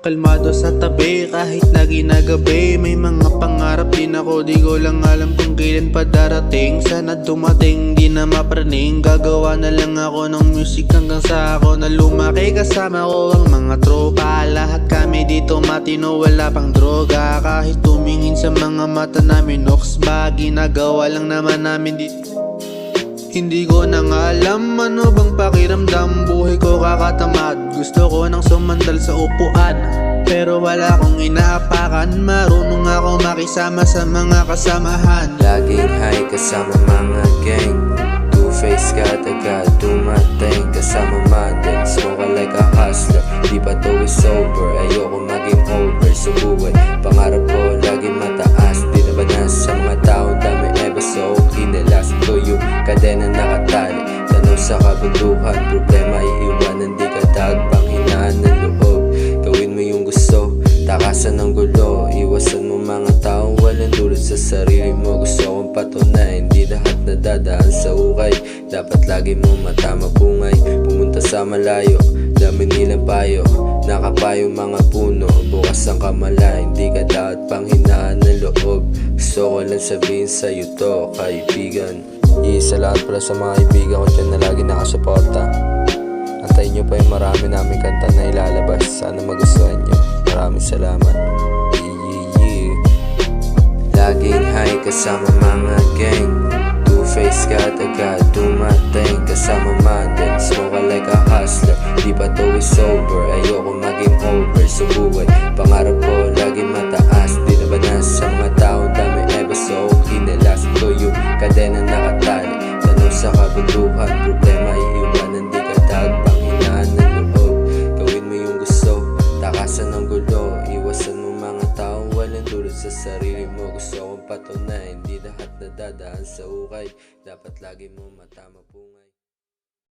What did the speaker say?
Kalmado sa tabi kahit na ginagabi. May mga pangarap din ako, di ko lang alam kung kailan pa darating. Sana dumating, di na mapraning. Gagawa na lang ako ng music hanggang sa ako na lumaki. Kasama ko ang mga tropa, lahat kami dito matino, wala pang droga. Kahit tumingin sa mga mata namin, oxba, ginagawa lang naman namin dito. Hindi ko na nga alam ano bang pakiramdam. Buhay ko kakatamad, gusto ko nang sumandal sa upuan, pero wala akong inaapakan. Marunong ako makisama sa mga kasamahan. Laging high kasama mga gang, two-face ka agad dumating. Kasama model, smoke like a hustler. Di pa to is sober, ayoko maging over sa buhay. Pangarap ko laging mataas, di na ba nasa mga tao dami ever so kinalas ko yung kadena nakatali. Tanong sa kabundukan, problema iiwanan, di ka tagbang hinaan ng loob. Gawin mo yung gusto, takasan ng gulo. Iwasan mo mga taong walang dulot sa sarili mo. Gusto kong patunayan, di lahat nadadaan sa ukay. Dapat lagi mo mata mapungay, pumunta sa malayo, dami nilang payo, nakapayo mga puno. Bukas ang kamala, hindi ka dapat panghinaan ng loob. Gusto ko lang sabihin sa'yo to, kaibigan. Salamat pala sa mga kaibigan ko dyan na lagi nakasuporta. Antayin nyo pa yung marami namin kanta na ilalabas. Sana magustuhan nyo. Maraming salamat. Laging high kasama mga gang, two-face ka agad dumating. Kasama model, smoke like a hustler. Di pa to is sober, ayoko maging over sa buhay. Pangarap ko laging mataas, di na ba nasa mga tao dami ever so kinalas ko yung kadena nakatali. Tanong sa kabundukan, problema iiwanan, di ka tagbang hinaan ng loob. Gawin mo yung gusto, takasan ng gulo. Iwasan mo mga taong walang dulot sa sarili mo. Gusto kong patunayan, di lahat nadadaan sa ukay. Dapat lagi mo mata mapungay.